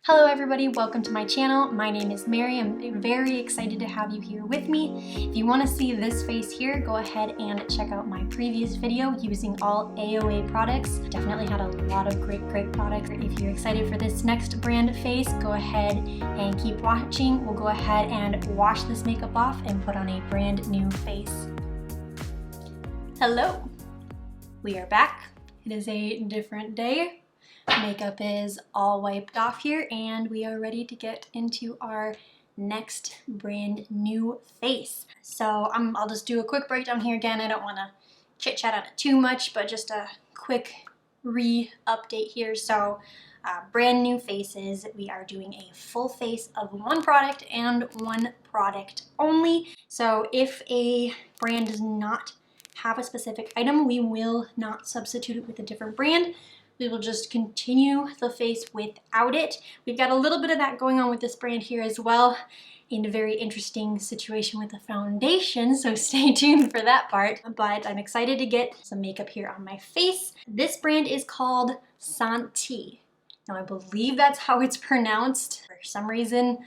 Hello everybody, welcome to my channel. My name is Mary. I'm very excited to have you here with me. If you want to see this face here, go ahead and check out my previous video using all AOA products. Definitely had a lot of great products. If you're excited for this next brand face, go ahead and keep watching. We'll go ahead and wash this makeup off and put on a brand new face. Hello, we are back. It is a different day. Makeup is all wiped off here and we are ready to get into our next brand new face. So I'll just do a quick breakdown here again. I don't want to chit chat on it too much, but just a quick re-update here. So brand new faces, we are doing a full face of one product and one product only. So if a brand does not have a specific item, we will not substitute it with a different brand. We will just continue the face without it. We've got a little bit of that going on with this brand here as well, in a very interesting situation with the foundation, so stay tuned for that part. But I'm excited to get some makeup here on my face. This brand is called Santee. Now I believe that's how it's pronounced. For some reason,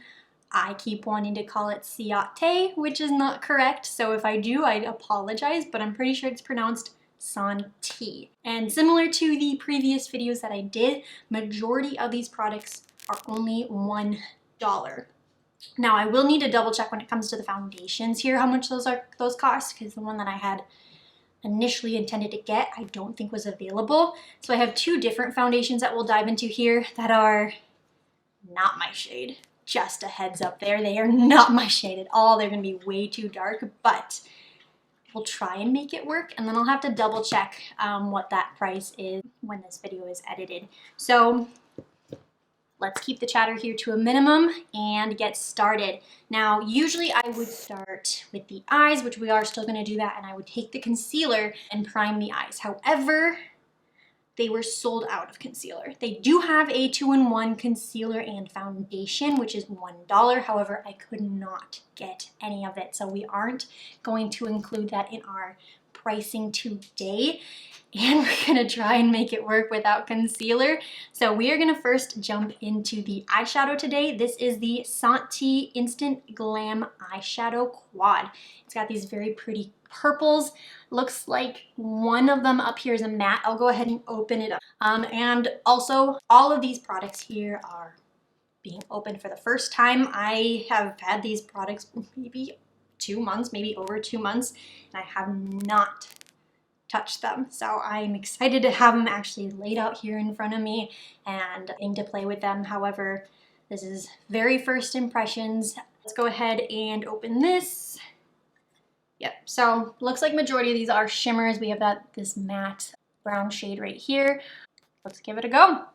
I keep wanting to call it Santee, which is not correct. So if I do, I apologize, but I'm pretty sure it's pronounced Santee. And similar to the previous videos that I did, majority of these products are only $1. Now I will need to double check when it comes to the foundations here how much those cost, because the one that I had initially intended to get I don't think was available. So I have two different foundations that we'll dive into here that are not my shade. Just a heads up there, they are not my shade at all. They're gonna be way too dark, but we'll try and make it work, and then I'll have to double check what that price is when this video is edited. So let's keep the chatter here to a minimum and get started. Now, usually I would start with the eyes, which we are still gonna do that, and I would take the concealer and prime the eyes. However, they were sold out of concealer. They do have a 2-in-1 concealer and foundation, which is $1. However, I could not get any of it. So we aren't going to include that in our pricing today. And we're gonna try and make it work without concealer. So we are gonna first jump into the eyeshadow today. This is the Santee Instant Glam Eyeshadow Quad. It's got these very pretty purples. Looks like one of them up here is a matte. I'll go ahead and open it up. And also, all of these products here are being opened for the first time. I have had these products maybe 2 months, maybe over 2 months, and I have not touch them. So I'm excited to have them actually laid out here in front of me and getting to play with them. However, this is very first impressions. Let's go ahead and open this. Yep, so looks like majority of these are shimmers. We have this matte brown shade right here. Let's give it a go.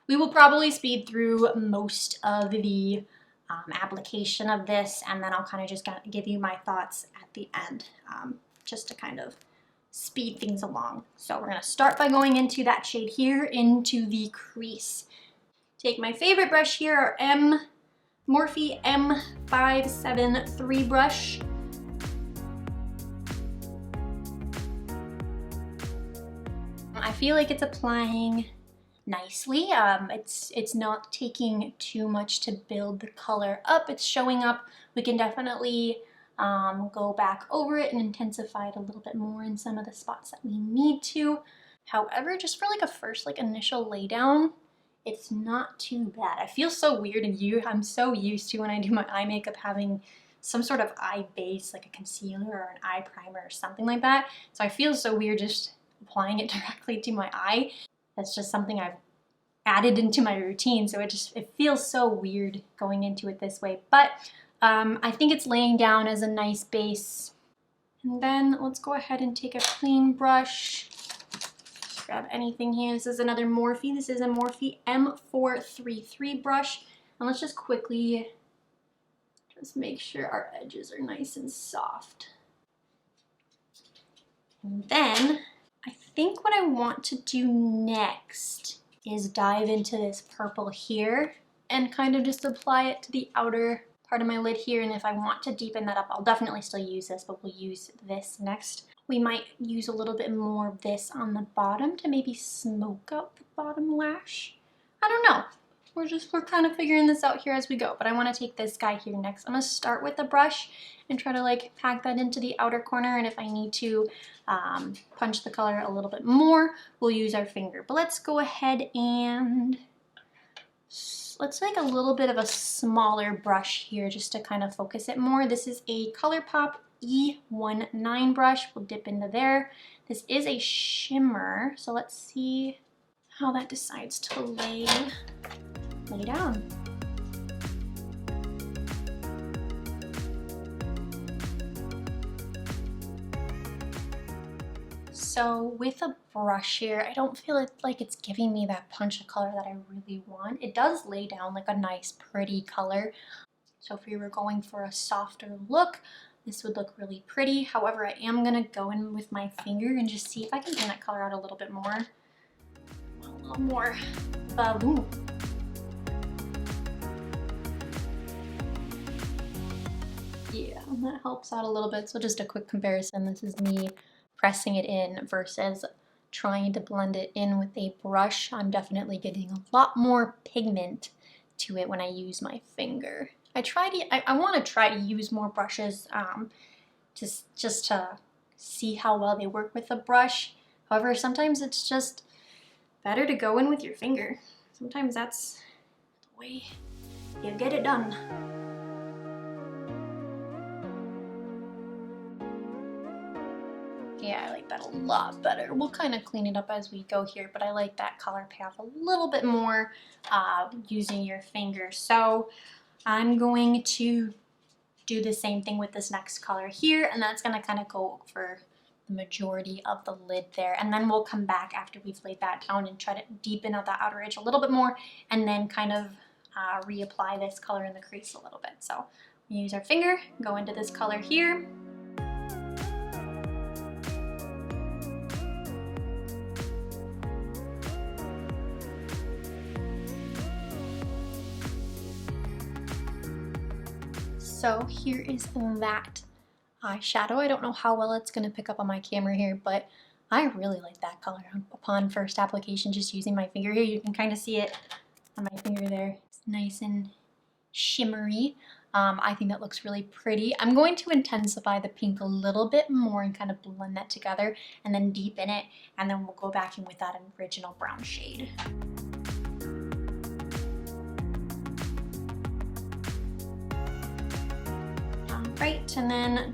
We will probably speed through most of the application of this, and then I'll kind of just give you my thoughts at the end, just to kind of speed things along. So we're gonna start by going into that shade here, into the crease. Take my favorite brush here, our Morphe M573 brush. I feel like it's applying nicely. It's not taking too much to build the color up. It's showing up. We can definitely go back over it and intensify it a little bit more in some of the spots that we need to. However, just for like a first initial laydown, it's not too bad. I feel so weird, and I'm so used to when I do my eye makeup having some sort of eye base, like a concealer or an eye primer or something like that. So I feel so weird just applying it directly to my eye. That's just something I've added into my routine, so it feels so weird going into it this way. But I think it's laying down as a nice base. And then let's go ahead and take a clean brush. Grab anything here. This is another Morphe. This is a Morphe M433 brush. And let's just quickly make sure our edges are nice and soft. And then I think what I want to do next is dive into this purple here and kind of just apply it to the outer part of my lid here. And if I want to deepen that up, I'll definitely still use this, but we'll use this next. We might use a little bit more of this on the bottom to maybe smoke out the bottom lash. I don't know. we're kind of figuring this out here as we go, but I want to take this guy here next. I'm going to start with a brush and try to like pack that into the outer corner, and if I need to punch the color a little bit more, we'll use our finger. But let's go ahead and let's make a little bit of a smaller brush here just to kind of focus it more. This is a ColourPop E19 brush. We'll dip into there. This is a shimmer, so let's see how that decides to lay down. So with a brush here, I don't feel like it's giving me that punch of color that I really want. It does lay down like a nice pretty color. So if we were going for a softer look, this would look really pretty. However, I am gonna go in with my finger and just see if I can bring that color out a little bit more. A little more balloon. Yeah, that helps out a little bit. So just a quick comparison. This is me pressing it in versus trying to blend it in with a brush. I'm definitely getting a lot more pigment to it when I use my finger. I want to try to use more brushes just to see how well they work with a brush. However, sometimes it's just better to go in with your finger. Sometimes that's the way you get it done. Yeah, I like that a lot better. We'll kind of clean it up as we go here, but I like that color path a little bit more using your finger. So I'm going to do the same thing with this next color here, and that's gonna kind of go for the majority of the lid there. And then we'll come back after we've laid that down and try to deepen out that outer edge a little bit more, and then kind of reapply this color in the crease a little bit. So we use our finger, go into this color here. So here is that eyeshadow. I don't know how well it's going to pick up on my camera here, but I really like that color upon first application, just using my finger here. You can kind of see it on my finger there. It's nice and shimmery. I think that looks really pretty. I'm going to intensify the pink a little bit more and kind of blend that together and then deepen it, and then we'll go back in with that original brown shade. Right, and then I'm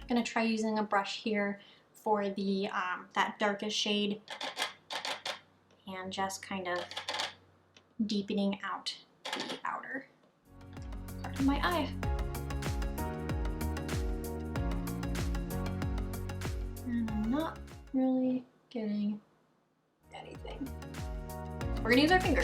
gonna try using a brush here for the that darkest shade and just kind of deepening out the outer part of my eye. And I'm not really getting anything. So we're gonna use our finger.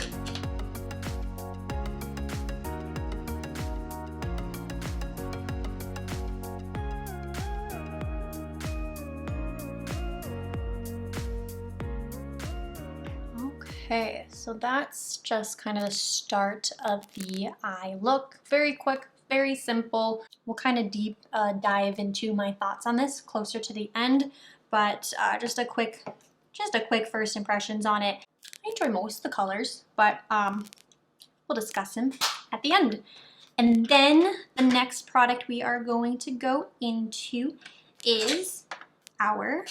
Okay, so that's just kind of the start of the eye look. Very quick, very simple. We'll kind of deep dive into my thoughts on this closer to the end, but just a quick first impressions on it. I enjoy most of the colors, but we'll discuss them at the end. And then the next product we are going to go into is our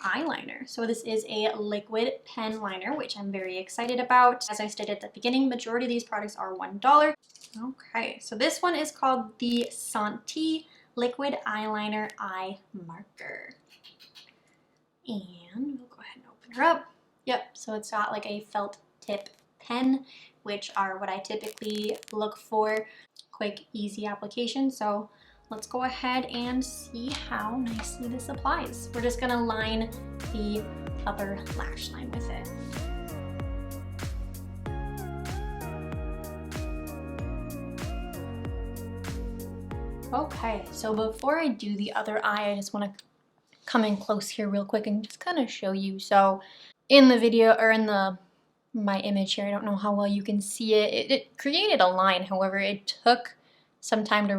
eyeliner. So this is a liquid pen liner, which I'm very excited about. As I stated at the beginning, majority of these products are $1. Okay, so this one is called the Santee Liquid Eyeliner Eye Marker. And we'll go ahead and open her up. Yep, so it's got like a felt tip pen, which are what I typically look for. Quick, easy application. So let's go ahead and see how nicely this applies. We're just gonna line the upper lash line with it. Okay, so before I do the other eye, I just wanna come in close here real quick and just kind of show you. So in the video, or in my image here, I don't know how well you can see it. It created a line, however, it took some time to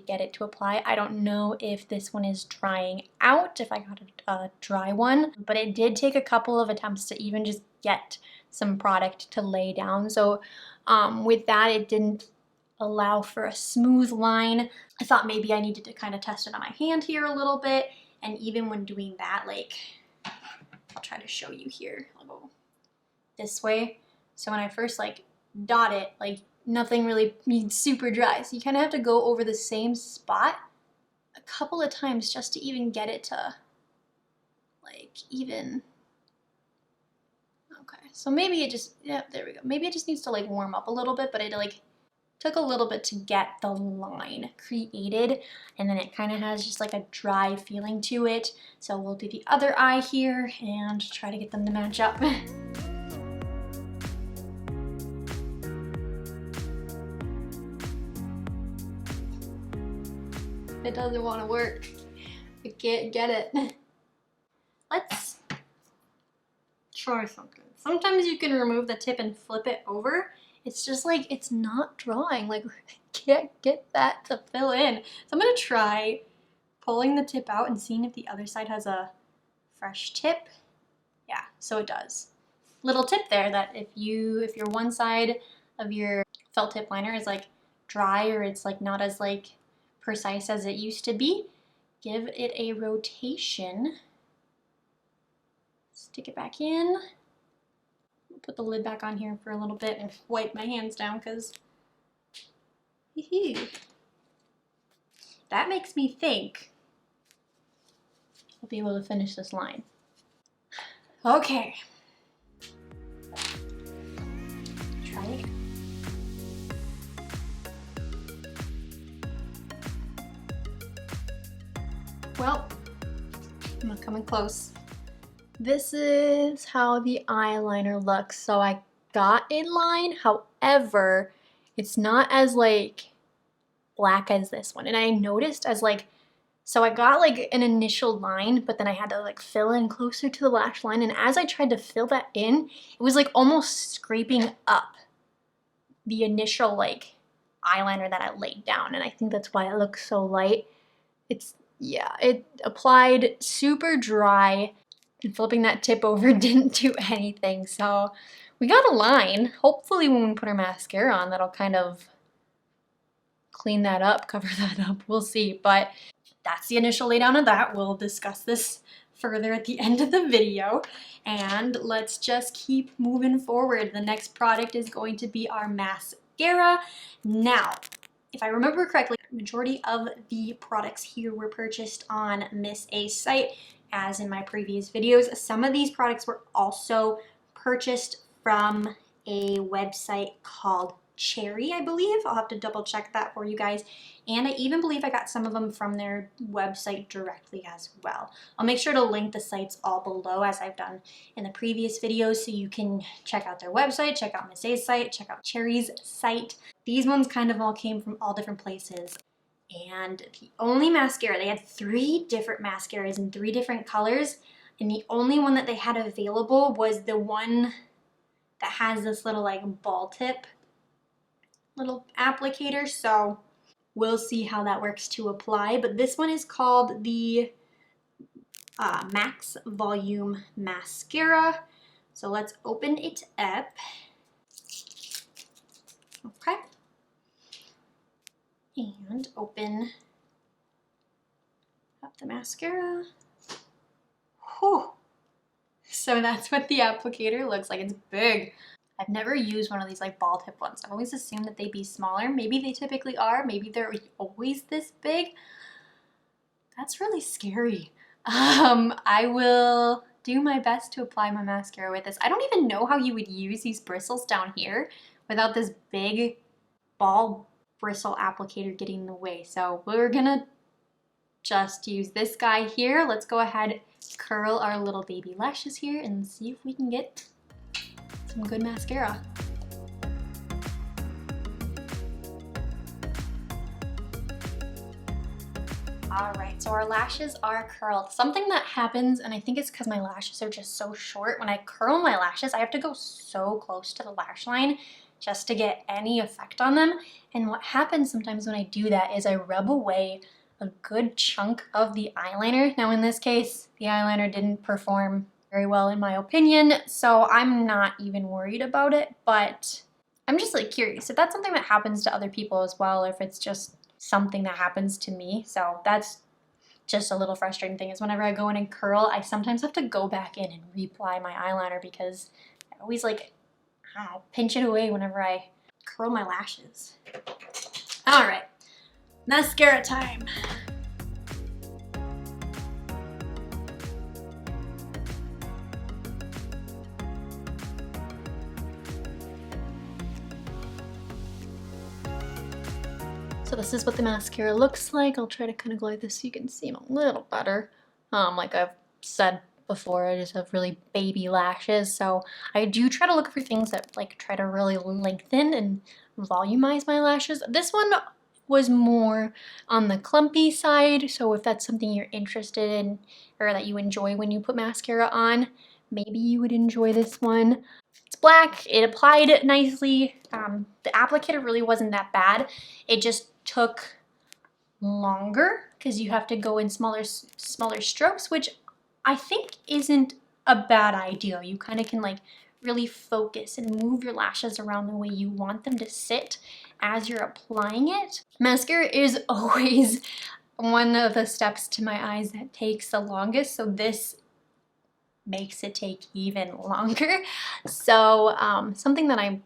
get it to apply. I don't know if this one is drying out, if I got a dry one, but it did take a couple of attempts to even just get some product to lay down. So With that, it didn't allow for a smooth line. I thought maybe I needed to kind of test it on my hand here a little bit. And even when doing that, like, I'll try to show you here. I'll go this way. So when I first like dot it, like nothing really super dry. So you kind of have to go over the same spot a couple of times just to even get it to like even. Okay, so maybe it just, yeah, there we go. Maybe it just needs to like warm up a little bit, but it like took a little bit to get the line created, and then it kind of has just like a dry feeling to it. So we'll do the other eye here and try to get them to match up. It doesn't want to work. I can't get it. Let's try something. Sometimes you can remove the tip and flip it over. It's just like, it's not drawing. Like, I can't get that to fill in. So I'm gonna try pulling the tip out and seeing if the other side has a fresh tip. Yeah, so it does. Little tip there that if your one side of your felt tip liner is like dry, or it's like not as like precise as it used to be, give it a rotation. Stick it back in. Put the lid back on here for a little bit and wipe my hands down because that makes me think I'll be able to finish this line. Okay. Try it. Well, I'm not coming close. This is how the eyeliner looks. So I got a line, however, it's not as like black as this one. And I noticed as like, so I got like an initial line, but then I had to like fill in closer to the lash line. And as I tried to fill that in, it was like almost scraping up the initial like eyeliner that I laid down. And I think that's why it looks so light. Yeah, it applied super dry. And flipping that tip over didn't do anything. So we got a line. Hopefully when we put our mascara on, that'll kind of clean that up, cover that up. We'll see. But that's the initial laydown of that. We'll discuss this further at the end of the video. And let's just keep moving forward. The next product is going to be our mascara. Now, if I remember correctly, the majority of the products here were purchased on Miss A's site. As in my previous videos, some of these products were also purchased from a website called Cherry, I believe. I'll have to double check that for you guys. And I even believe I got some of them from their website directly as well. I'll make sure to link the sites all below as I've done in the previous videos so you can check out their website, check out Miss A's site, check out Cherry's site. These ones kind of all came from all different places. And the only mascara, they had 3 different mascaras in 3 different colors, and the only one that they had available was the one that has this little like ball tip little applicator. So we'll see how that works to apply, but this one is called the Max Volume Mascara. So let's open it up. Okay. And open up the mascara. Whew. So that's what the applicator looks like. It's big. I've never used one of these like ball tip ones. I've always assumed that they'd be smaller. Maybe they typically are. Maybe they're always this big. That's really scary. I will do my best to apply my mascara with this. I don't even know how you would use these bristles down here without this big ball bristle applicator getting in the way. So we're gonna just use this guy here. Let's go ahead, curl our little baby lashes here and see if we can get some good mascara. All right, so our lashes are curled. Something that happens, and I think it's because my lashes are just so short, when I curl my lashes, I have to go so close to the lash line just to get any effect on them. And what happens sometimes when I do that is I rub away a good chunk of the eyeliner. Now in this case, the eyeliner didn't perform very well in my opinion, so I'm not even worried about it, but I'm just like curious if that's something that happens to other people as well, or if it's just something that happens to me. So that's just a little frustrating thing, is whenever I go in and curl, I sometimes have to go back in and reapply my eyeliner because I always like, I don't know, pinch it away whenever I curl my lashes. All right, mascara time. So this is what the mascara looks like. I'll try to kind of glide this so you can see them a little better. Like I've said before, I just have really baby lashes, so I do try to look for things that like try to really lengthen and volumize my lashes. This one was more on the clumpy side, so if that's something you're interested in or that you enjoy when you put mascara on, maybe you would enjoy this one. It's black, it applied nicely. The applicator really wasn't that bad. It just took longer because you have to go in smaller strokes, which I think isn't a bad idea. You kind of can like really focus and move your lashes around the way you want them to sit as you're applying it. Mascara is always one of the steps to my eyes that takes the longest, so this makes it take even longer. So something that I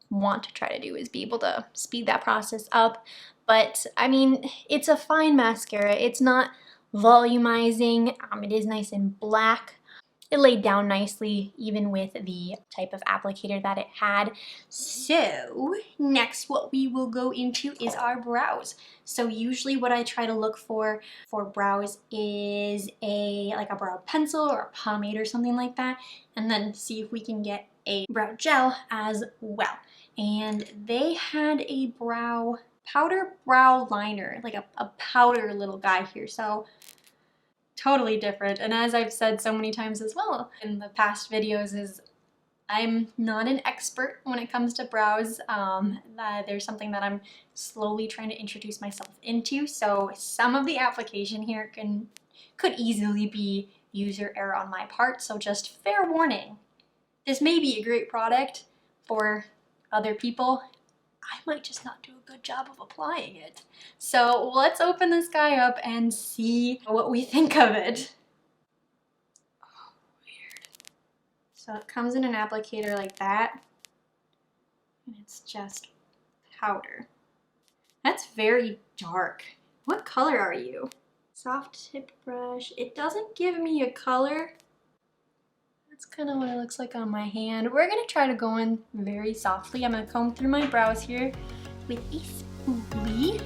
want to try to do is be able to speed that process up. But I mean, it's a fine mascara. It's not volumizing. It is nice and black. It laid down nicely even with the type of applicator that it had. So next what we will go into is our brows. So usually what I try to look for brows is like a brow pencil or a pomade or something like that, and then see if we can get a brow gel as well. And they had a powder brow liner, like a powder little guy here. So totally different. And as I've said so many times as well in the past videos, is I'm not an expert when it comes to brows. There's something that I'm slowly trying to introduce myself into. So some of the application here could easily be user error on my part. So just fair warning. This may be a great product for other people. I might just not do a good job of applying it. So let's open this guy up and see what we think of it. Oh, weird. So it comes in an applicator like that, and it's just powder. That's very dark. What color are you? Soft tip brush. It doesn't give me a color. That's kind of what it looks like on my hand. We're gonna try to go in very softly. I'm gonna comb through my brows here with a spoolie.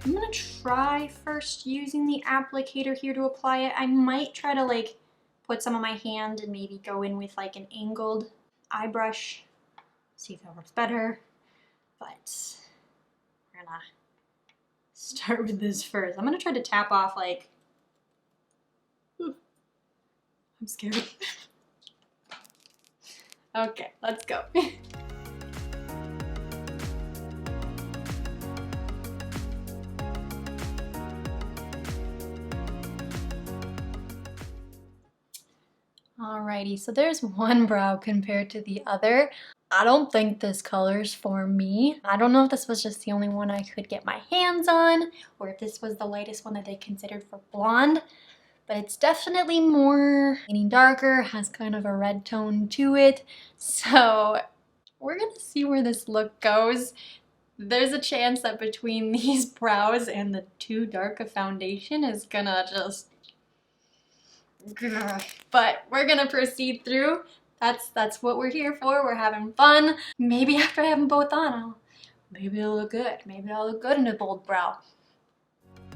I'm gonna try first using the applicator here to apply it. I might try to like put some on my hand and maybe go in with like an angled eye brush, see if that works better. But we're gonna start with this first. I'm gonna try to tap off like, I'm scared. Okay, let's go. Alrighty, so there's one brow compared to the other. I don't think this color's for me. I don't know if this was just the only one I could get my hands on, or if this was the lightest one that they considered for blonde, but it's definitely more leaning darker, has kind of a red tone to it. So we're gonna see where this look goes. There's a chance that between these brows and the too dark a foundation is gonna just, but we're gonna proceed through. That's what we're here for. We're having fun. Maybe after I have them both on, maybe it'll look good. Maybe I'll look good in a bold brow.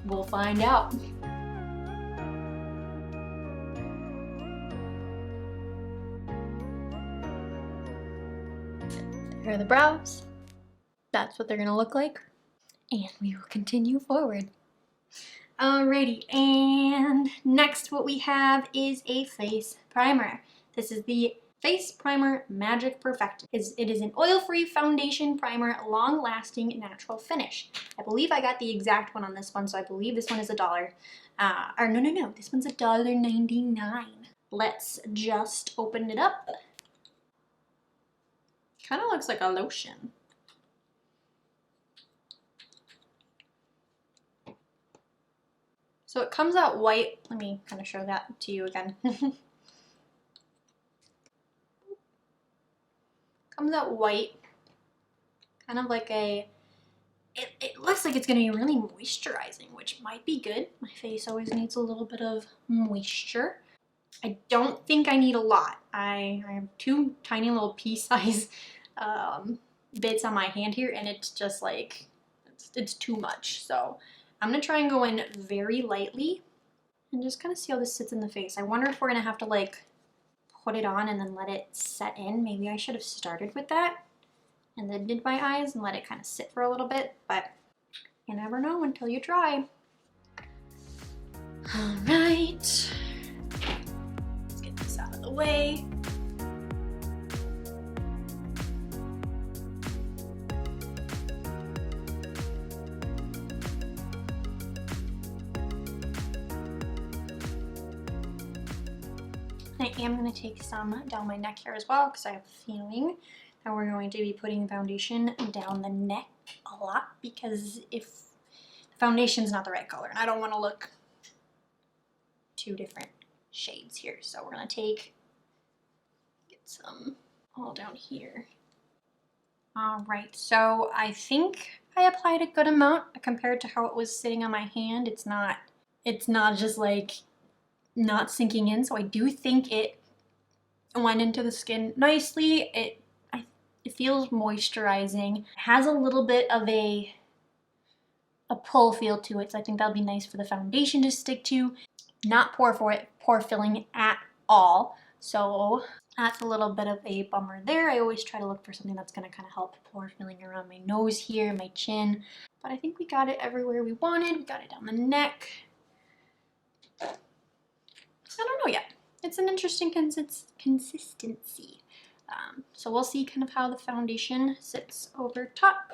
We'll find out. There are the brows. That's what they're gonna look like. And we will continue forward. Alrighty, and next what we have is a face primer. This is the Face Primer Magic Perfect. It is an oil-free foundation primer, long-lasting natural finish. I believe I got the exact one on this one, so I believe this one is $1. Or no, this one's $1.99. Let's just open it up. Kind of looks like a lotion. So it comes out white. Let me kind of show that to you again. Comes out white, kind of like a, it looks like it's going to be really moisturizing, which might be good. My face always needs a little bit of moisture. I don't think I need a lot. I have 2 tiny little pea-size bits on my hand here, and it's just like, it's too much. So I'm going to try and go in very lightly and just kind of see how this sits in the face. I wonder if we're going to have to like put it on and then let it set in. Maybe I should have started with that and then did my eyes and let it kind of sit for a little bit, but you never know until you try. All right, let's get this out of the way. I am going to take some down my neck here as well, because I have a feeling that we're going to be putting foundation down the neck a lot, because if the foundation's not the right color, and I don't want to look 2 different shades here. So we're going to get some all down here. All right, so I think I applied a good amount compared to how it was sitting on my hand. It's not just like not sinking in, so I do think it went into the skin nicely. It feels moisturizing. It has a little bit of a pull feel to it, so I think that'll be nice for the foundation to stick to. Not pore filling at all, so that's a little bit of a bummer there. I always try to look for something that's going to kind of help pore filling around my nose here, my chin, but I think we got it everywhere we wanted. We got it down the neck. I don't know yet. It's an interesting consistency. So we'll see kind of how the foundation sits over top.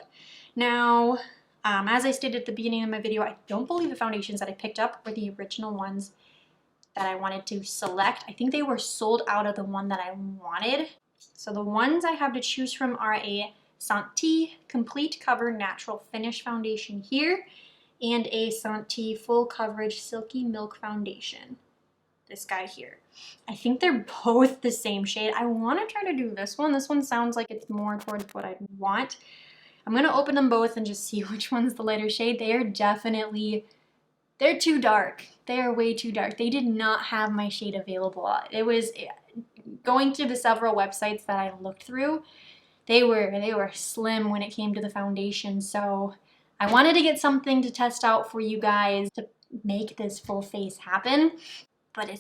Now, as I stated at the beginning of my video, I don't believe the foundations that I picked up were the original ones that I wanted to select. I think they were sold out of the one that I wanted. So the ones I have to choose from are a Santee Complete Cover Natural Finish Foundation here, and a Santee Full Coverage Silky Milk Foundation. This guy here. I think they're both the same shade. I want to try to do this one. This one sounds like it's more towards what I want. I'm going to open them both and just see which one's the lighter shade. They are definitely, they're too dark. They are way too dark. They did not have my shade available. It was going to the several websites that I looked through. They were slim when it came to the foundation. So I wanted to get something to test out for you guys to make this full face happen. But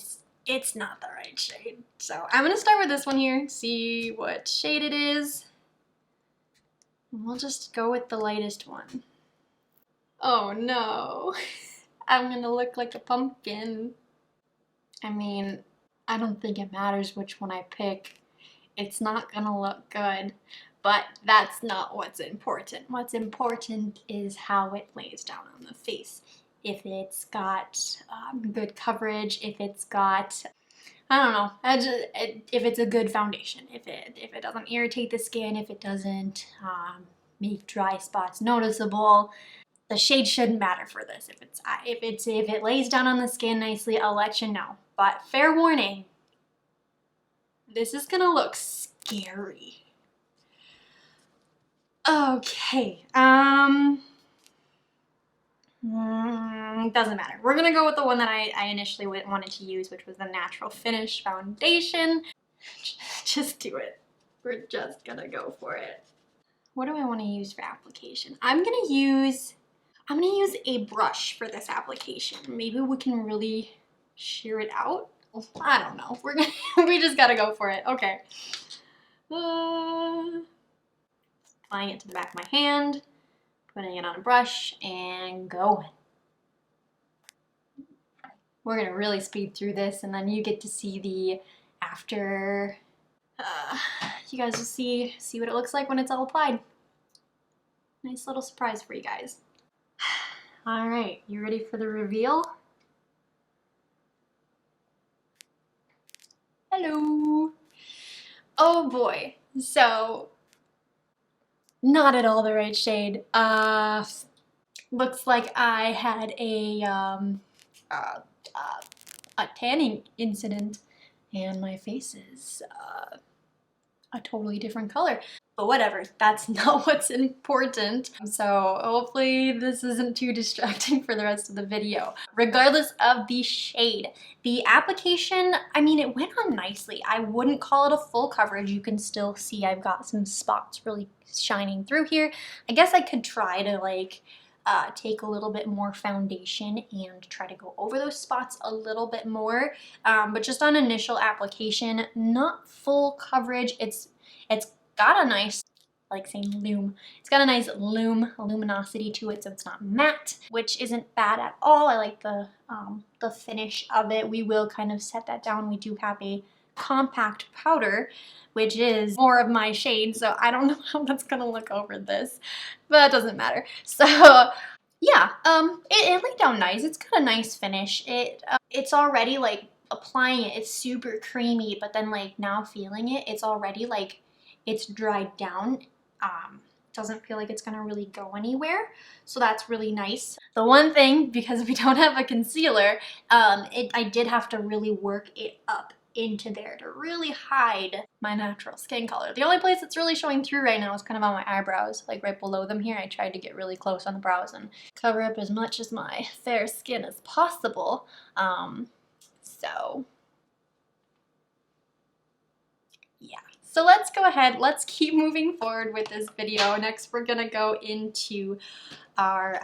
it's not the right shade. So I'm gonna start with this one here, see what shade it is. And we'll just go with the lightest one. Oh no, I'm gonna look like a pumpkin. I mean, I don't think it matters which one I pick. It's not gonna look good, but that's not what's important. What's important is how it lays down on the face. If it's got good coverage, if it's got, I don't know, if it's a good foundation, if it doesn't irritate the skin, if it doesn't make dry spots noticeable, the shade shouldn't matter for this. If it lays down on the skin nicely, I'll let you know. But fair warning, this is gonna look scary. Okay, doesn't matter. We're gonna go with the one that I initially wanted to use, which was the Natural Finish Foundation. Just do it. We're just gonna go for it. What do I want to use for application? I'm gonna use a brush for this application. Maybe we can really shear it out. I don't know. We just gotta go for it. Okay. Applying it to the back of my hand, putting it on a brush, and going. We're gonna really speed through this, and then you get to see the after You guys will see what it looks like when it's all applied. Nice little surprise for you guys. All right, you ready for the reveal? Hello. Oh boy. So, not at all the right shade. Looks like I had uh, a tanning incident and my face is a totally different color. But whatever, that's not what's important. So hopefully this isn't too distracting for the rest of the video. Regardless of the shade, the application, I mean, it went on nicely. I wouldn't call it a full coverage. You can still see I've got some spots really shining through here. I guess I could try to like take a little bit more foundation and try to go over those spots a little bit more. But just on initial application, not full coverage. It's got a nice, like saying lume, it's got a nice luminosity to it, so it's not matte, which isn't bad at all. I like the finish of it. We will kind of set that down. We do have a compact powder, which is more of my shade, so I don't know how that's gonna look over this, but it doesn't matter. So yeah, it laid down nice. It's got a nice finish. It's already like applying it, it's super creamy, but then like now feeling it, it's already like it's dried down. Doesn't feel like it's gonna really go anywhere, so that's really nice. The one thing, because we don't have a concealer, I did have to really work it up into there to really hide my natural skin color. The only place it's really showing through right now is kind of on my eyebrows, like right below them here. I tried to get really close on the brows and cover up as much as my fair skin as possible. So yeah. So let's go ahead, let's keep moving forward with this video. Next, we're gonna go into our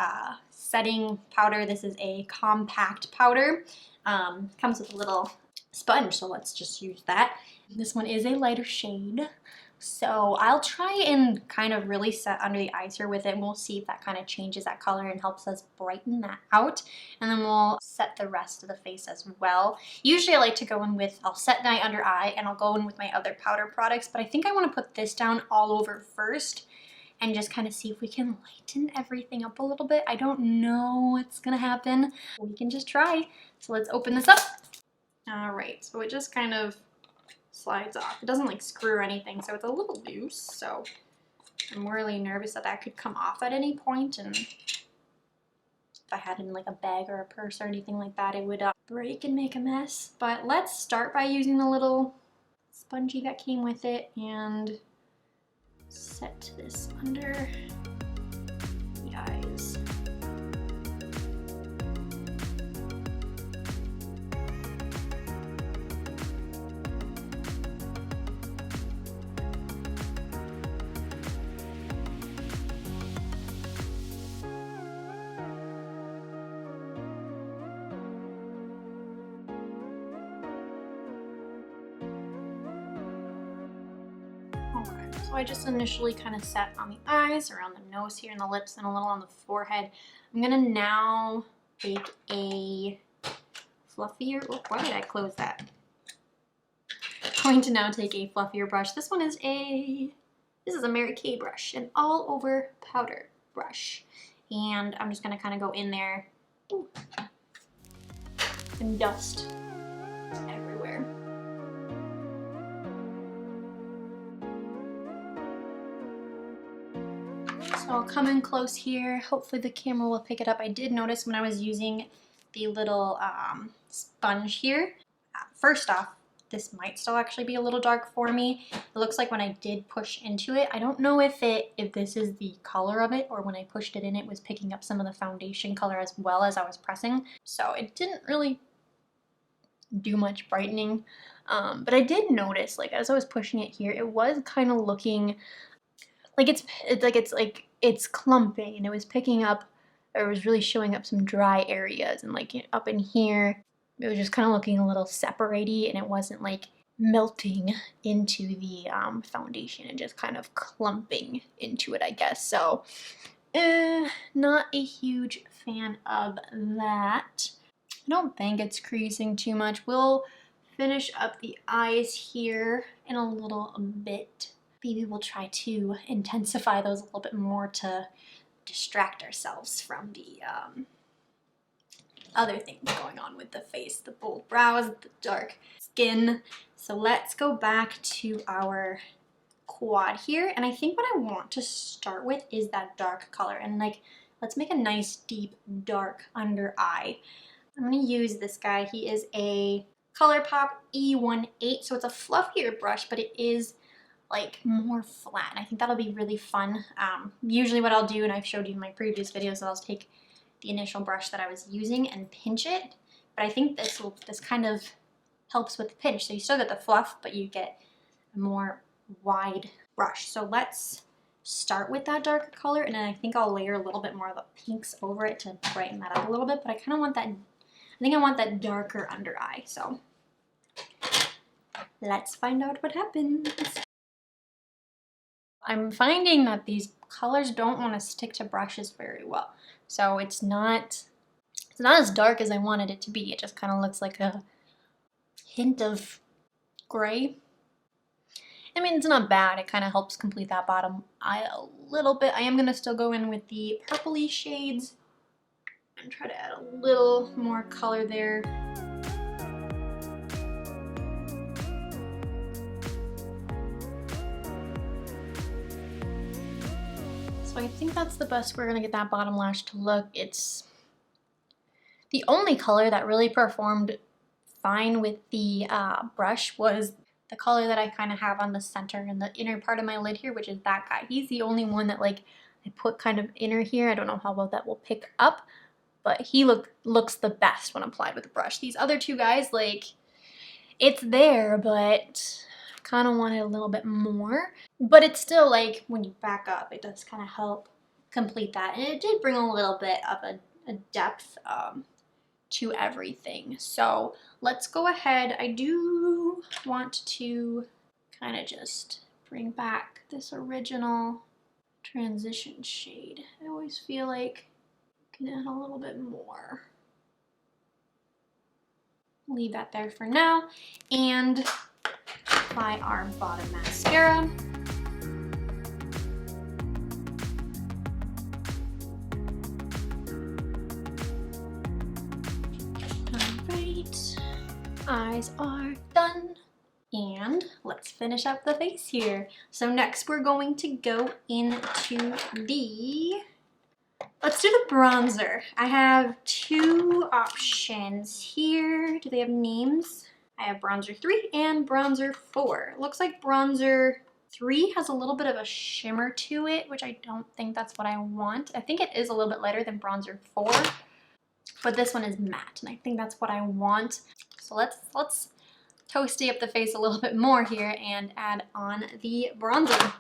setting powder. This is a compact powder. Comes with a little sponge, so let's just use that. This one is a lighter shade. So I'll try and kind of really set under the eyes here with it, and we'll see if that kind of changes that color and helps us brighten that out. And then we'll set the rest of the face as well. Usually I like to go in with, I'll set my under eye and I'll go in with my other powder products, but I think I want to put this down all over first and just kind of see if we can lighten everything up a little bit. I don't know what's gonna happen. We can just try. So let's open this up. All right, so it just kind of slides off. It doesn't like screw or anything, so it's a little loose, so I'm really nervous that that could come off at any point, and if I had it in like a bag or a purse or anything like that, it would break and make a mess. But let's start by using the little spongy that came with it and set this under the eyes. Okay, so I just initially kind of set on the eyes, around the nose here, and the lips, and a little on the forehead. I'm gonna now take a fluffier, oh, why did I close that? I'm going to now take a fluffier brush. This is a Mary Kay brush, an all over powder brush. And I'm just gonna kind of go in there and dust everywhere. So I'll come in close here. Hopefully the camera will pick it up. I did notice when I was using the little sponge here, first off, this might still actually be a little dark for me. It looks like when I did push into it, I don't know if this is the color of it, or when I pushed it in, it was picking up some of the foundation color as well as I was pressing. So it didn't really do much brightening. But I did notice, like as I was pushing it here, it was kind of looking like it's clumping, and it was picking up, or it was really showing up some dry areas, and like up in here, it was just kind of looking a little separaty, and it wasn't like melting into the foundation and just kind of clumping into it, I guess. So not a huge fan of that. I don't think it's creasing too much. We'll finish up the eyes here in a little bit. Maybe we'll try to intensify those a little bit more to distract ourselves from the other things going on with the face, the bold brows, the dark skin. So let's go back to our quad here, and I think what I want to start with is that dark color, and like let's make a nice deep dark under eye. I'm going to use this guy. He is a ColourPop E18, so it's a fluffier brush, but it is like more flat, and I think that'll be really fun. Usually what I'll do, and I've showed you in my previous videos, is I'll take the initial brush that I was using and pinch it, but I think this kind of helps with the pinch, so you still get the fluff, but you get a more wide brush. So let's start with that darker color, and then I think I'll layer a little bit more of the pinks over it to brighten that up a little bit, but I kind of want that, I think I want that darker under eye, so let's find out what happens. I'm finding that these colors don't want to stick to brushes very well, so it's not as dark as I wanted it to be. It just kind of looks like a hint of gray. I mean, it's not bad. It kind of helps complete that bottom eye a little bit. I am going to still go in with the purpley shades and try to add a little more color there. So I think that's the best we're going to get that bottom lash to look. It's the only color that really performed fine with the brush was the color that I kind of have on the center and the inner part of my lid here, which is that guy. He's the only one that like I put kind of inner here. I don't know how well that will pick up, but he looks the best when applied with the brush. These other two guys, like, it's there, but I kind of want it a little bit more. But it's still like when you back up, it does kind of help complete that. And it did bring a little bit of a depth to everything. So let's go ahead. I do want to kind of just bring back this original transition shade. I always feel like I can add a little bit more. Leave that there for now and apply our bottom mascara. Eyes are done, and let's finish up the face here. So next we're going to go into let's do the bronzer. I have two options here. Do they have names? I have bronzer 3 and bronzer 4. It looks like bronzer 3 has a little bit of a shimmer to it, which I don't think that's what I want. I think it is a little bit lighter than bronzer 4. But this one is matte, and I think that's what I want. So let's toasty up the face a little bit more here and add on the bronzer.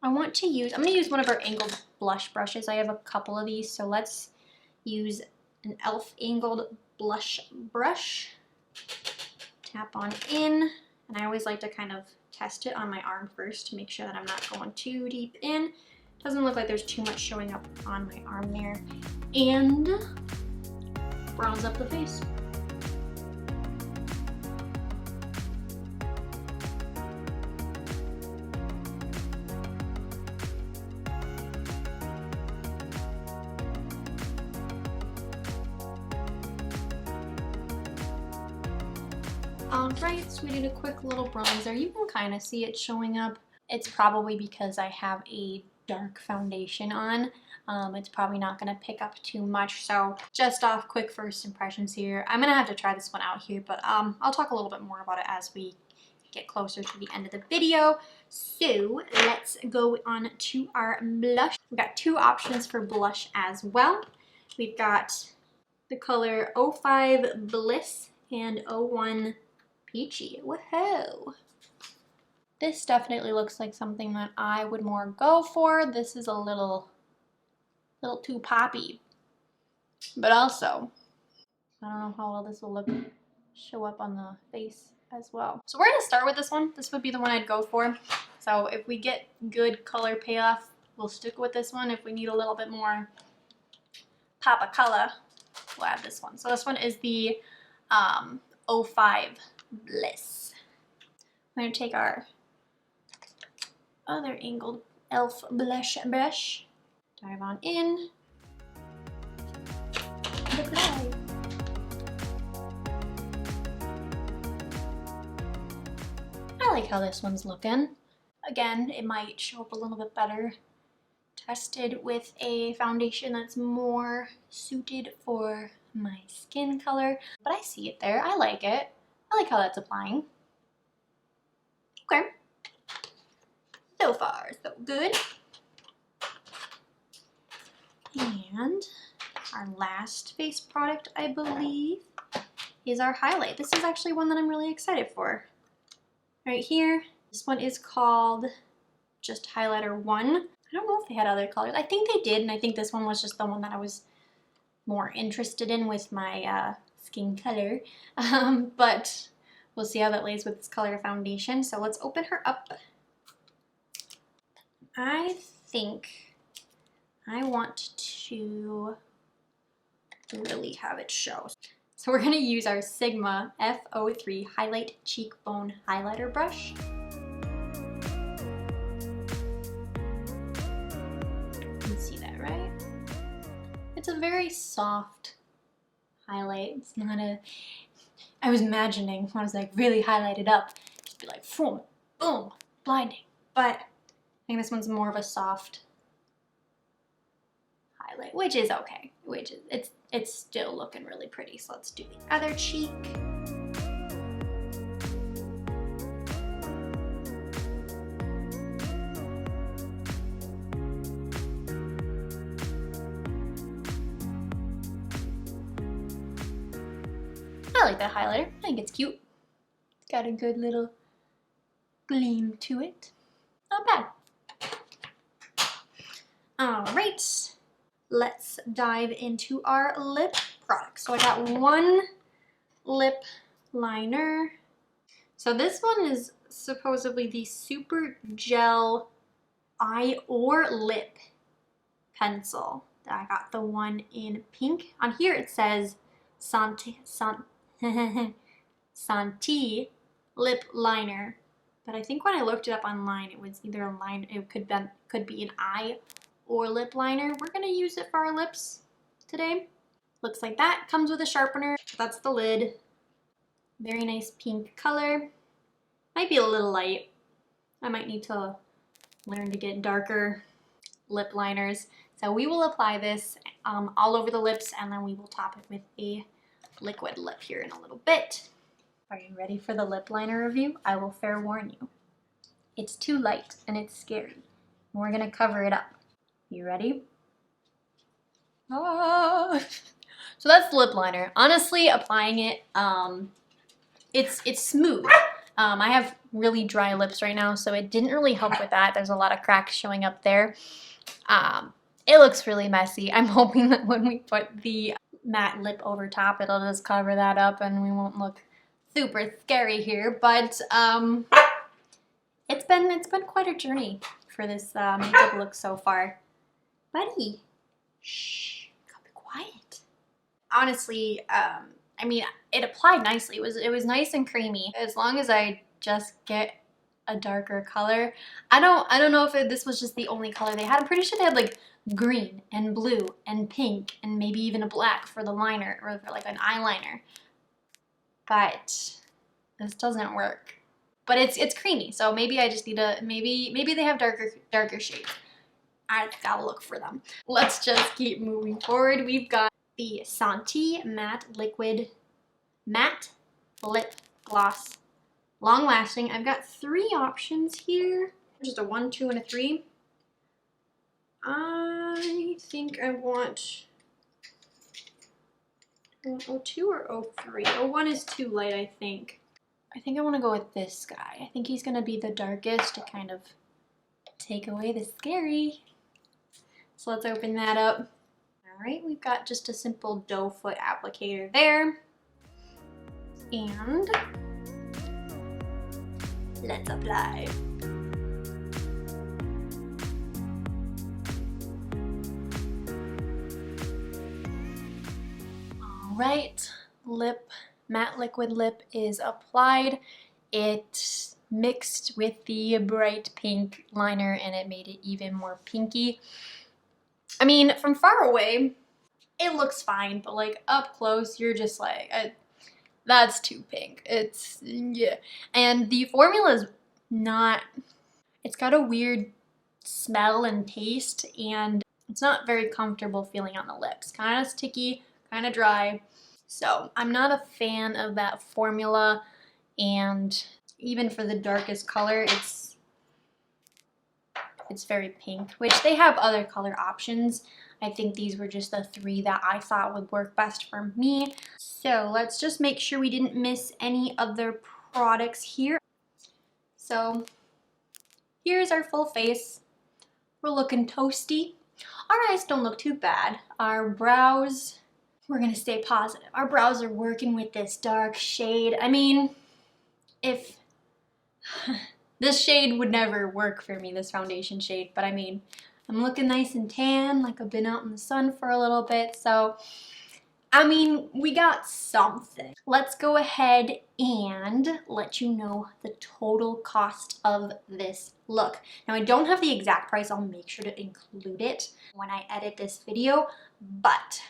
I'm going to use one of our angled blush brushes. I have a couple of these, so let's use an e.l.f. angled blush brush. Tap on in, and I always like to kind of test it on my arm first to make sure that I'm not going too deep in. Doesn't look like there's too much showing up on my arm there. And bronze up the face. Alright, so we did a quick little bronzer. You can kind of see it showing up. It's probably because I have a dark foundation on. It's probably not going to pick up too much, so just off quick first impressions here. I'm going to have to try this one out here, but I'll talk a little bit more about it as we get closer to the end of the video. So let's go on to our blush. We've got two options for blush as well. We've got the color 05 Bliss and 01 Peachy. Woohoo! This definitely looks like something that I would more go for. This is a little too poppy, but also I don't know how well this will show up on the face as well. So we're gonna start with this one. This would be the one I'd go for. So if we get good color payoff, we'll stick with this one. If we need a little bit more pop of color, we'll add this one. So this one is the 05 Bliss. We're gonna take our other angled e.l.f. blush brush, dive on in, and apply. I like how this one's looking. Again, it might show up a little bit better tested with a foundation that's more suited for my skin color, but I see it there. I like it. I like how that's applying. Okay. So far, so good. And our last face product, I believe, is our highlight. This is actually one that I'm really excited for. Right here, this one is called just Highlighter 1. I don't know if they had other colors. I think they did, and I think this one was just the one that I was more interested in with my skin color. But we'll see how that lays with this color foundation. So let's open her up. I think I want to really have it show. So we're gonna use our Sigma F03 Highlight Cheekbone Highlighter Brush. It's a very soft highlight. It's not a, I was imagining when I was like really highlighted up, just be like, boom, boom, blinding. But I think this one's more of a soft highlight, which is okay. It's still looking really pretty. So let's do the other cheek. I like that highlighter. I think it's cute. It's got a good little gleam to it. Not bad. All right, let's dive into our lip products. So I got one lip liner. So this one is supposedly the Super Gel Eye or Lip Pencil. I got the one in pink. On here it says Santee Lip Liner, but I think when I looked it up online, it was either a line. It could be an eye or lip liner. We're gonna use it for our lips today. Looks like that. Comes with a sharpener. That's the lid. Very nice pink color. Might be a little light. I might need to learn to get darker lip liners. So we will apply this all over the lips, and then we will top it with a liquid lip here in a little bit. Are you ready for the lip liner review? I will fair warn you. It's too light and it's scary. We're gonna cover it up. You ready? Ah. So that's the lip liner. Honestly, applying it, it's smooth. I have really dry lips right now, so it didn't really help with that. There's a lot of cracks showing up there. It looks really messy. I'm hoping that when we put the matte lip over top, it'll just cover that up and we won't look super scary here. But it's been quite a journey for this makeup look so far. Buddy, shh, gotta be quiet. Honestly, I mean, it applied nicely. It was nice and creamy. As long as I just get a darker color. I don't know if this was just the only color they had. I'm pretty sure they had like green and blue and pink and maybe even a black for the liner or for like an eyeliner. But this doesn't work. But it's creamy, so maybe I just need to maybe they have darker shades. I gotta look for them. Let's just keep moving forward. We've got the Santee Matte Lip Gloss. Long lasting. I've got 3 options here. Just a 1, 2, and a 3. I think I want 02 or 03. 01 is too light, I think. I think I want to go with this guy. I think he's going to be the darkest to kind of take away the scary. So let's open that up. All right, we've got just a simple doe foot applicator there. And let's apply. All right, lip matte liquid lip is applied, it mixed with the bright pink liner and it made it even more pinky. I mean, from far away, it looks fine, but like up close, you're just like, that's too pink. It's, yeah. And the formula is not, it's got a weird smell and taste, and it's not very comfortable feeling on the lips. Kind of sticky, kind of dry. So I'm not a fan of that formula, and even for the darkest color, it's very pink, which they have other color options. I think these were just the 3 that I thought would work best for me. So let's just make sure we didn't miss any other products here. So here's our full face. We're looking toasty. Our eyes don't look too bad. Our brows, we're gonna stay positive. Our brows are working with this dark shade. I mean, if this shade would never work for me, this foundation shade, but I mean, I'm looking nice and tan, like I've been out in the sun for a little bit, so I mean, we got something. Let's go ahead and let you know the total cost of this look. Now, I don't have the exact price. I'll make sure to include it when I edit this video, but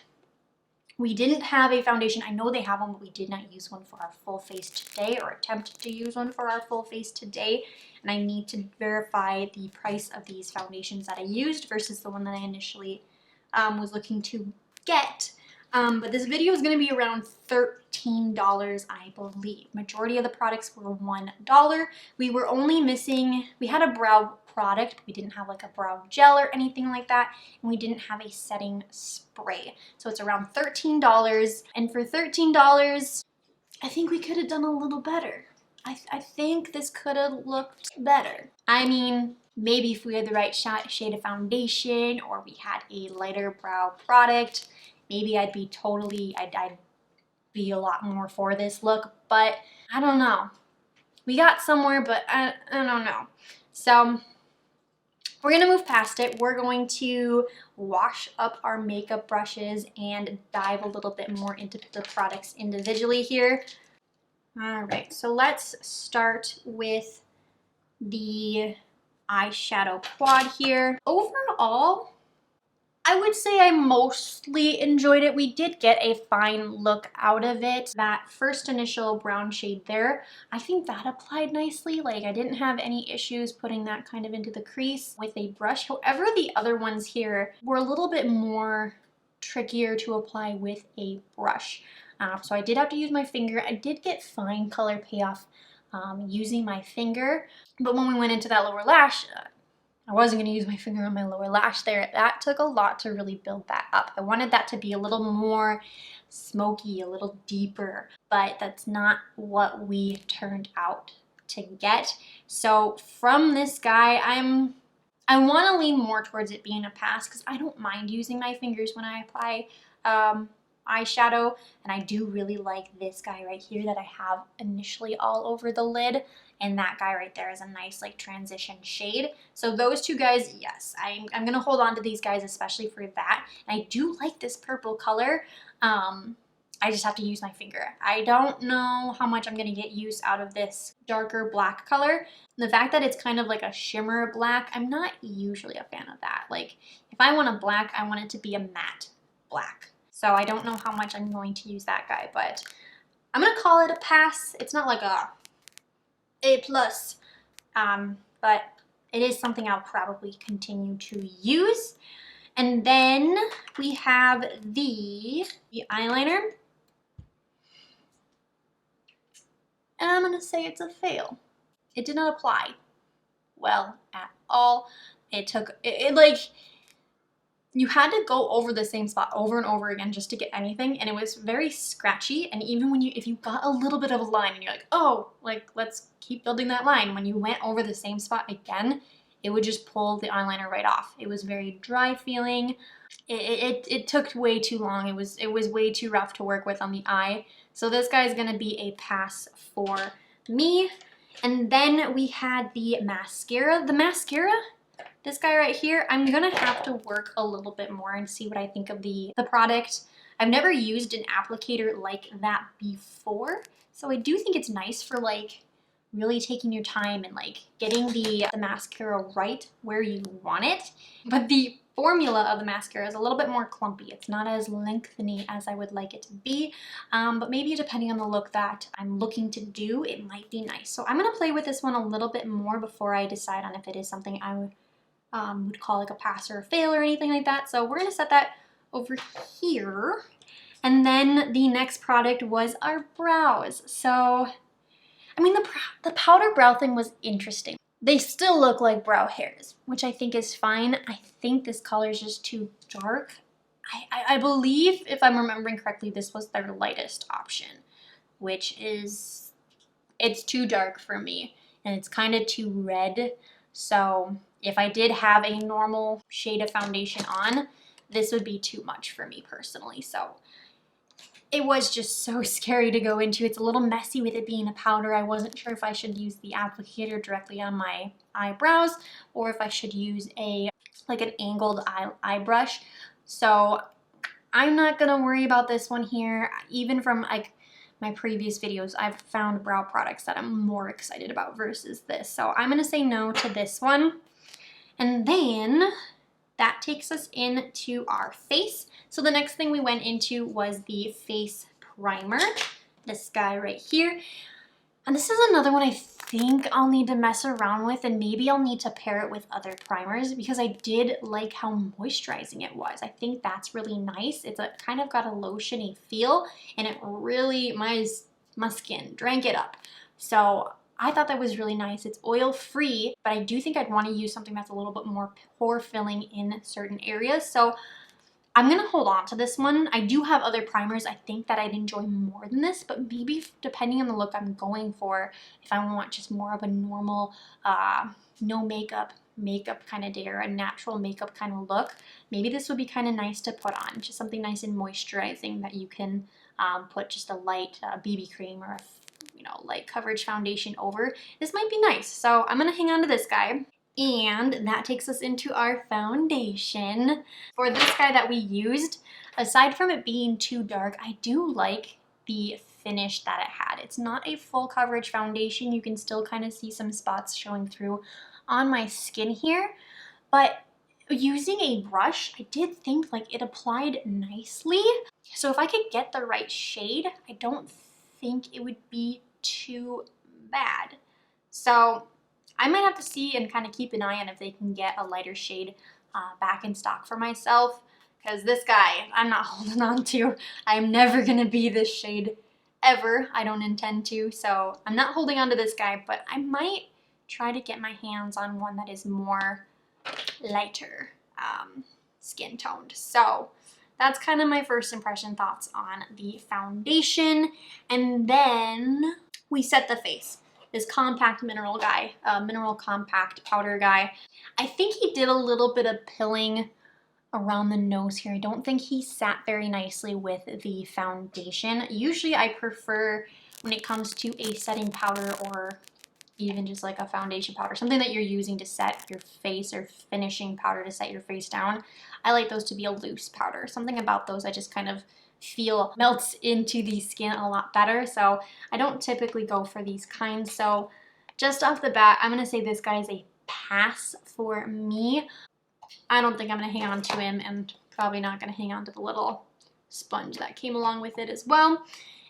we didn't have a foundation. I know they have one, but we did not use one for our full face today, or attempt to use one for our full face today. And I need to verify the price of these foundations that I used versus the one that I initially was looking to get. But this video is going to be around $13, I believe. Majority of the products were $1. We were only missing, we had a brow product, but we didn't have like a brow gel or anything like that, and we didn't have a setting spray. So it's around $13, and for $13, I think we could have done a little better. I think this could have looked better. I mean, maybe if we had the right shade of foundation, or we had a lighter brow product, maybe I'd be be a lot more for this look, but I don't know. We got somewhere, but I don't know. So we're gonna move past it. We're going to wash up our makeup brushes and dive a little bit more into the products individually here. All right, so let's start with the eyeshadow quad here. Overall, I would say I mostly enjoyed it. We did get a fine look out of it. That first initial brown shade there, I think that applied nicely. Like, I didn't have any issues putting that kind of into the crease with a brush. However, the other ones here were a little bit more trickier to apply with a brush. So I did have to use my finger. I did get fine color payoff using my finger, but when we went into that lower lash, I wasn't going to use my finger on my lower lash there. That took a lot to really build that up. I wanted that to be a little more smoky, a little deeper, but that's not what we turned out to get. So from this guy, I want to lean more towards it being a pass, because I don't mind using my fingers when I apply eyeshadow, and I do really like this guy right here that I have initially all over the lid, and that guy right there is a nice like transition shade. So those two guys, yes, I'm gonna hold on to these guys especially for that. And I do like this purple color. I just have to use my finger. I don't know how much I'm gonna get use out of this darker black color. The fact that it's kind of like a shimmer black, I'm not usually a fan of that. Like, if I want a black, I want it to be a matte black. So I don't know how much I'm going to use that guy, but I'm gonna call it a pass. It's not like A+, but it is something I'll probably continue to use. And then we have the eyeliner. And I'm gonna say it's a fail. It did not apply well at all. It like, you had to go over the same spot over and over again just to get anything, and it was very scratchy. And even when if you got a little bit of a line and you're like, oh, like, let's keep building that line, when you went over the same spot again, it would just pull the eyeliner right off. It was very dry feeling. It took way too long. It was way too rough to work with on the eye. So this guy is gonna be a pass for me. And then we had the mascara. The mascara, this guy right here, I'm gonna have to work a little bit more and see what I think of the product. I've never used an applicator like that before, so I do think it's nice for like really taking your time and like getting the mascara right where you want it. But the formula of the mascara is a little bit more clumpy. It's not as lengthening as I would like it to be, but maybe depending on the look that I'm looking to do, it might be nice. So I'm gonna play with this one a little bit more before I decide on if it is something I would call like a pass or a fail or anything like that. So we're gonna set that over here. And then the next product was our brows. So I mean, the powder brow thing was interesting. They still look like brow hairs, which I think is fine. I think this color is just too dark. I believe, if I'm remembering correctly, this was their lightest option, which is, it's too dark for me, and it's kind of too red. So if I did have a normal shade of foundation on, this would be too much for me personally. So it was just so scary to go into. It's a little messy with it being a powder. I wasn't sure if I should use the applicator directly on my eyebrows or if I should use like an angled eye brush. So I'm not gonna worry about this one here. Even from like my previous videos, I've found brow products that I'm more excited about versus this. So I'm gonna say no to this one. And then that takes us into our face. So the next thing we went into was the face primer, this guy right here. And this is another one I think I'll need to mess around with, and maybe I'll need to pair it with other primers because I did like how moisturizing it was. I think that's really nice. It's a kind of got a lotiony feel, and it really, my skin drank it up. So I thought that was really nice. It's oil free, but I do think I'd want to use something that's a little bit more pore filling in certain areas. So I'm gonna hold on to this one. I do have other primers I think that I'd enjoy more than this, but maybe depending on the look I'm going for, if I want just more of a normal, no makeup kind of day or a natural makeup kind of look, maybe this would be kind of nice to put on. Just something nice and moisturizing that you can put just a light BB cream or a light coverage foundation over. This might be nice. So I'm gonna hang on to this guy. And that takes us into our foundation. For this guy that we used, aside from it being too dark, I do like the finish that it had. It's not a full coverage foundation. You can still kind of see some spots showing through on my skin here, but using a brush, I did think like it applied nicely. So if I could get the right shade, I don't think it would be too bad. So I might have to see and kind of keep an eye on if they can get a lighter shade back in stock for myself, because this guy I'm not holding on to. I'm never gonna be this shade ever. I don't intend to, so I'm not holding on to this guy, but I might try to get my hands on one that is more lighter skin toned. So that's kind of my first impression thoughts on the foundation. And then we set the face. This compact mineral guy, mineral compact powder guy. I think he did a little bit of pilling around the nose here. I don't think he sat very nicely with the foundation. Usually I prefer, when it comes to a setting powder or even just like a foundation powder, something that you're using to set your face or finishing powder to set your face down, I like those to be a loose powder. Something about those I just kind of feel melts into the skin a lot better. So I don't typically go for these kinds. So just off the bat, I'm gonna say this guy is a pass for me. I don't think I'm gonna hang on to him, and probably not gonna hang on to the little sponge that came along with it as well.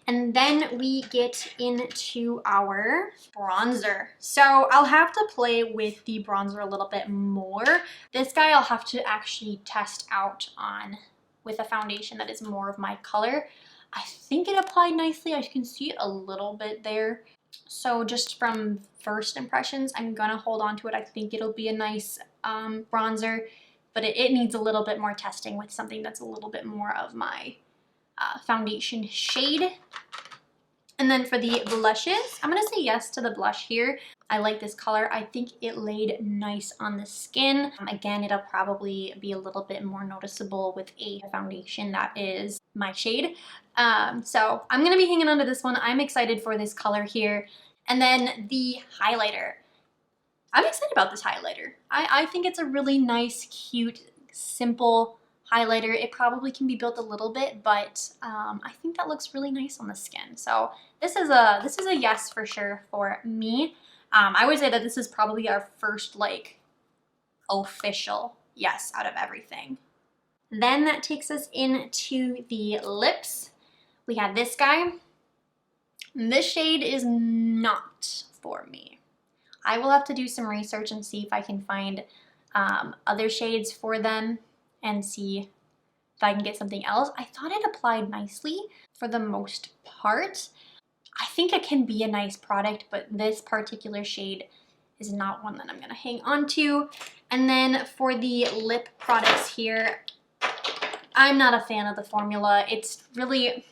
And then we get into our bronzer. So I'll have to play with the bronzer a little bit more. This guy I'll have to actually test out on with a foundation that is more of my color. I think it applied nicely. I can see it a little bit there. So just from first impressions, I'm gonna hold on to it. I think it'll be a nice bronzer, but it needs a little bit more testing with something that's a little bit more of my foundation shade. And then for the blushes, I'm gonna say yes to the blush here. I like this color. I think it laid nice on the skin. Again, it'll probably be a little bit more noticeable with a foundation that is my shade. So I'm gonna be hanging on to this one. I'm excited for this color here. And then the highlighter. I'm excited about this highlighter. I think it's a really nice, cute, simple highlighter. It probably can be built a little bit, but I think that looks really nice on the skin. So this is a yes for sure for me. I would say that this is probably our first like official yes out of everything. Then that takes us into the lips. We have this guy. This shade is not for me. I will have to do some research and see if I can find other shades for them and see if I can get something else. I thought it applied nicely for the most part. I think it can be a nice product, but this particular shade is not one that I'm gonna hang on to. And then for the lip products here, I'm not a fan of the formula. It's really,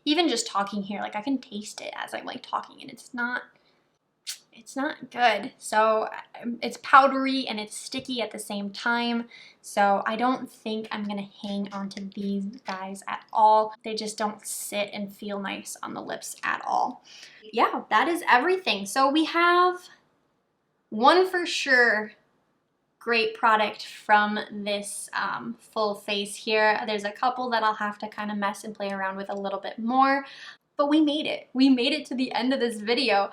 even just talking here, like I can taste it as I'm like talking and it's not good. So it's powdery and it's sticky at the same time. So I don't think I'm gonna hang on to these guys at all. They just don't sit and feel nice on the lips at all. Yeah, that is everything. So we have one for sure great product from this full face here. There's a couple that I'll have to kind of mess and play around with a little bit more, but we made it. We made it to the end of this video.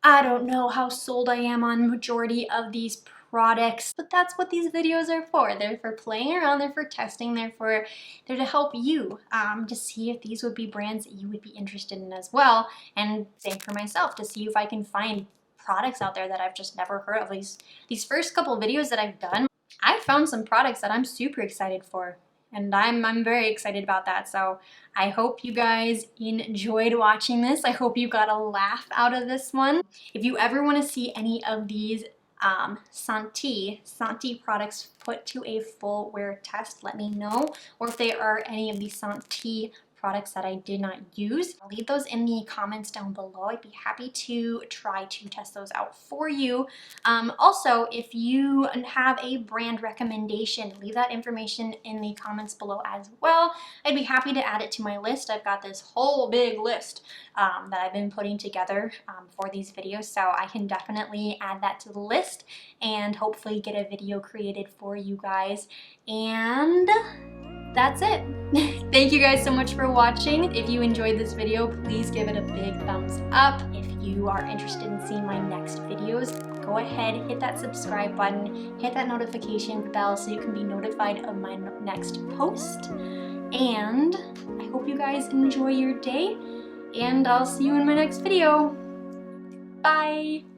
I don't know how sold I am on majority of these products, but that's what these videos are for. They're for playing around, they're for testing, they're to help you to see if these would be brands that you would be interested in as well, and same for myself, to see if I can find products out there that I've just never heard of. These first couple videos that I've done, I found some products that I'm super excited for, and I'm very excited about that. So I hope you guys enjoyed watching this. I hope you got a laugh out of this one. If you ever want to see any of these Santee products put to a full wear test, let me know. Or if there are any of these Santee products that I did not use, I'll leave those in the comments down below. I'd be happy to try to test those out for you. Also, if you have a brand recommendation, leave that information in the comments below as well. I'd be happy to add it to my list. I've got this whole big list that I've been putting together for these videos, so I can definitely add that to the list and hopefully get a video created for you guys. And that's it. Thank you guys so much for watching. If you enjoyed this video, please give it a big thumbs up. If you are interested in seeing my next videos, go ahead, hit that subscribe button, hit that notification bell so you can be notified of my next post. And I hope you guys enjoy your day, and I'll see you in my next video. Bye!